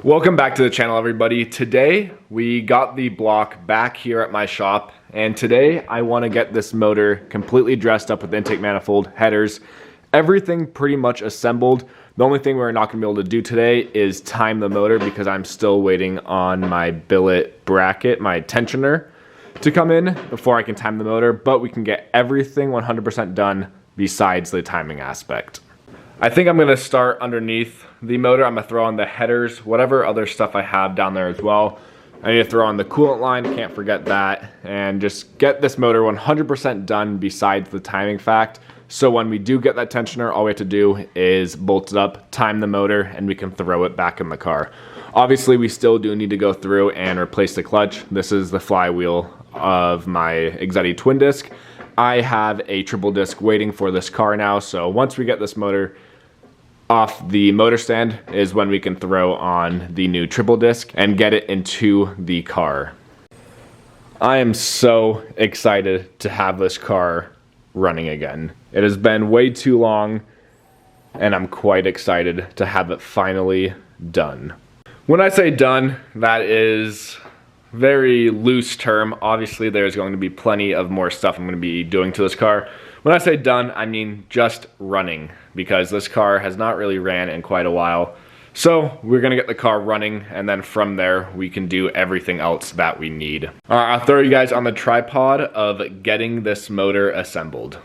Welcome back to the channel, everybody. Today we got the block back here at my shop, and today I want to get this motor completely dressed up with intake manifold, headers, everything pretty much assembled. The only thing we're not going to be able to do today is time the motor because I'm still waiting on my billet bracket, my tensioner, to come in before I can time the motor, but we can get everything 100% done besides the timing aspect. I think I'm going to start underneath the motor. I'm going to throw on the headers, whatever other stuff I have down there as well. I need to throw on the coolant line, can't forget that, and just get this motor 100% done besides the timing fact. So when we do get that tensioner, all we have to do is bolt it up, time the motor, and we can throw it back in the car. Obviously, we still do need to go through and replace the clutch. This is the flywheel of my Exetti twin disc. I have a triple disc waiting for this car now, so once we get this motor off the motor stand is when we can throw on the new triple disc and get it into the car. I am so excited to have this car running again. It has been way too long and I'm quite excited to have it finally done. When I say done, that is very loose term. Obviously there's going to be plenty of more stuff I'm going to be doing to this car. When I say done, I mean just running, because this car has not really ran in quite a while. So we're gonna get the car running, and then from there we can do everything else that we need. All right, I'll throw you guys on the tripod of getting this motor assembled.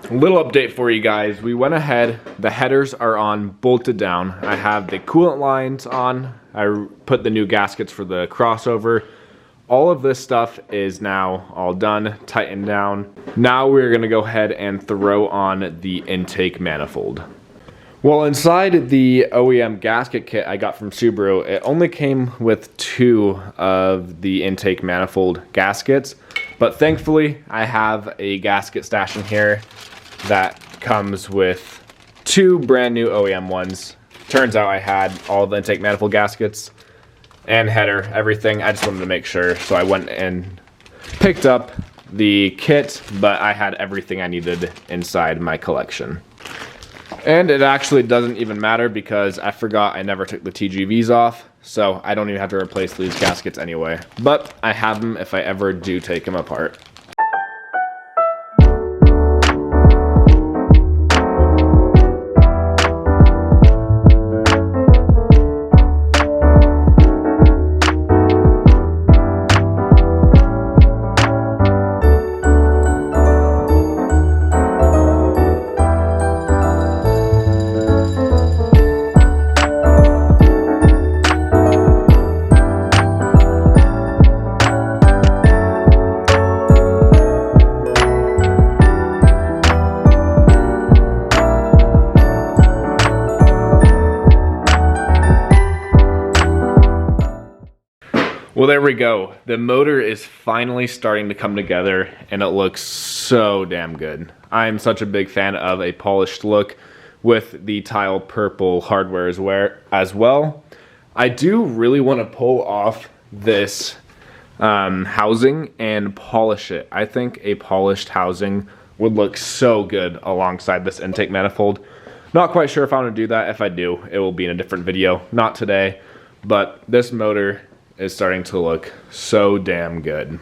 Little update for you guys. We went ahead, the headers are on, bolted down. I have the coolant lines on. I put the new gaskets for the crossover. All of this stuff is now all done, tightened down. Now we're gonna go ahead and throw on the intake manifold. Well, inside the OEM gasket kit I got from Subaru, it only came with 2 of the intake manifold gaskets, but thankfully I have a gasket stash in here that comes with 2 brand new OEM ones. Turns out I had all the intake manifold gaskets and header, everything. I just wanted to make sure, so I went and picked up the kit, but I had everything I needed inside my collection. And it actually doesn't even matter because I forgot I never took the TGVs off, so I don't even have to replace these gaskets anyway. But I have them if I ever do take them apart. Well, there we go. The motor is finally starting to come together and it looks so damn good. I'm such a big fan of a polished look with the tile purple hardware as well. I do really want to pull off this housing and polish it. I think a polished housing would look so good alongside this intake manifold. Not quite sure if I want to do that. If I do, it will be in a different video. Not today, but this motor is starting to look so damn good.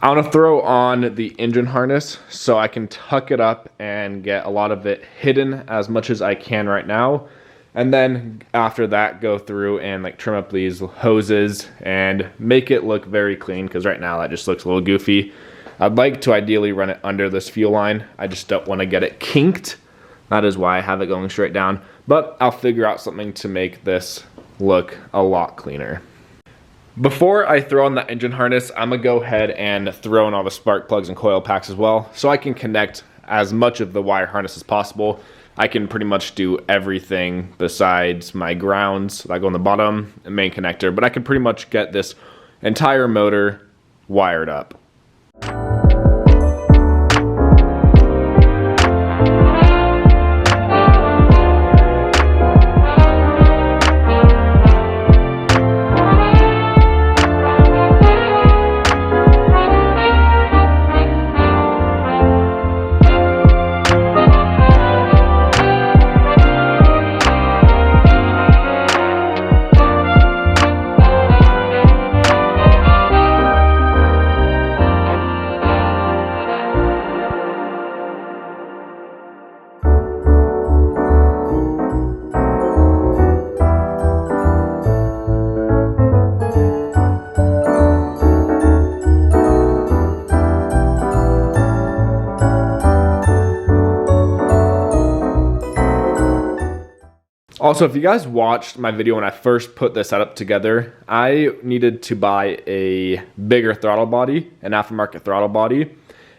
I want to throw on the engine harness so I can tuck it up and get a lot of it hidden as much as I can right now. And then after that, go through and like trim up these hoses and make it look very clean, because right now that just looks a little goofy. I'd like to ideally run it under this fuel line. I just don't want to get it kinked. That is why I have it going straight down. But I'll figure out something to make this look a lot cleaner. Before I throw on the engine harness, I'm gonna go ahead and throw in all the spark plugs and coil packs as well, so I can connect as much of the wire harness as possible. I can pretty much do everything besides my grounds that go on the bottom, the main connector, but I can pretty much get this entire motor wired up. Also, if you guys watched my video when I first put this setup together, I needed to buy a bigger throttle body, an aftermarket throttle body,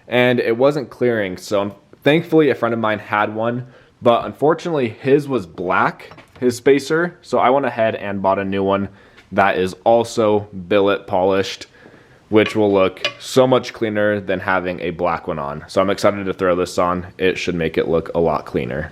and it wasn't clearing. So thankfully a friend of mine had one, but unfortunately his was black, his spacer. So I went ahead and bought a new one that is also billet polished, which will look so much cleaner than having a black one on. So I'm excited to throw this on. It should make it look a lot cleaner.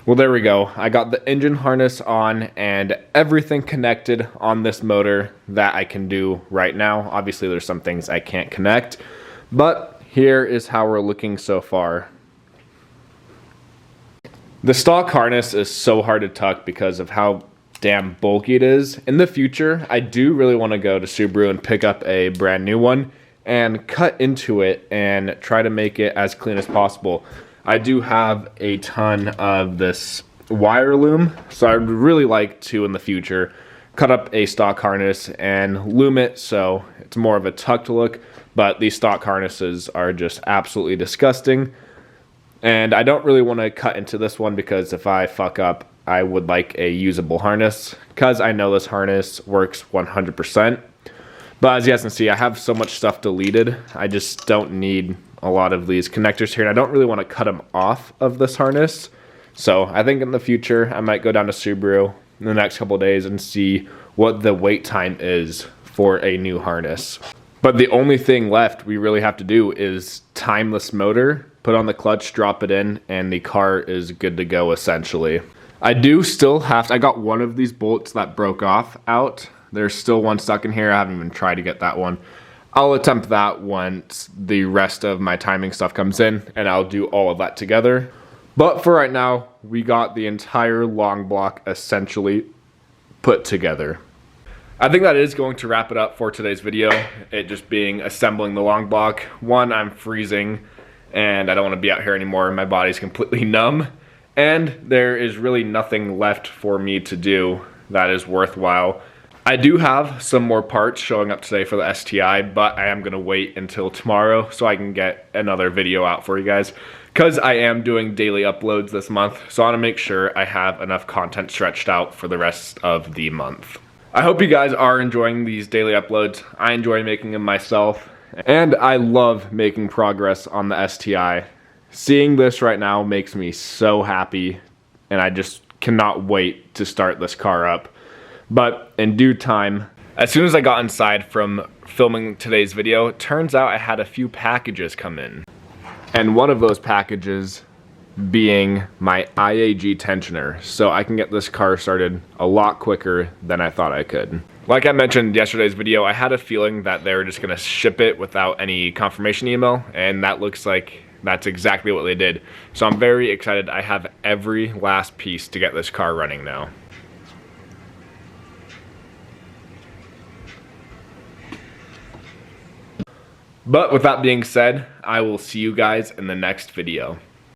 Well, there we go. I got the engine harness on and everything connected on this motor that I can do right now. Obviously, there's some things I can't connect, but here is how we're looking so far. The stock harness is so hard to tuck because of how damn bulky it is. In the future, I do really want to go to Subaru and pick up a brand new one and cut into it and try to make it as clean as possible. I do have a ton of this wire loom, so I would really like to in the future cut up a stock harness and loom it so it's more of a tucked look, but these stock harnesses are just absolutely disgusting. And I don't really want to cut into this one because if I fuck up, I would like a usable harness because I know this harness works 100%. But as you guys can see, I have so much stuff deleted. I just don't need a lot of these connectors here, and I don't really want to cut them off of this harness. So I think in the future, I might go down to Subaru in the next couple of days and see what the wait time is for a new harness. But the only thing left we really have to do is time this motor, put on the clutch, drop it in, and the car is good to go essentially. I do still have to, I got one of these bolts that broke off out. There's still one stuck in here. I haven't even tried to get that one. I'll attempt that once the rest of my timing stuff comes in, and I'll do all of that together. But for right now, we got the entire long block essentially put together. I think that is going to wrap it up for today's video. It just being assembling the long block. One, I'm freezing and I don't want to be out here anymore. My body's completely numb and there is really nothing left for me to do that is worthwhile. I do have some more parts showing up today for the STI, but I am going to wait until tomorrow so I can get another video out for you guys because I am doing daily uploads this month. So I want to make sure I have enough content stretched out for the rest of the month. I hope you guys are enjoying these daily uploads. I enjoy making them myself, and I love making progress on the STI. Seeing this right now makes me so happy, and I just cannot wait to start this car up. But in due time, as soon as I got inside from filming today's video, it turns out I had a few packages come in. And one of those packages being my IAG tensioner, so I can get this car started a lot quicker than I thought I could. Like I mentioned in yesterday's video, I had a feeling that they were just gonna ship it without any confirmation email, and that looks like that's exactly what they did. So I'm very excited. I have every last piece to get this car running now. But with that being said, I will see you guys in the next video.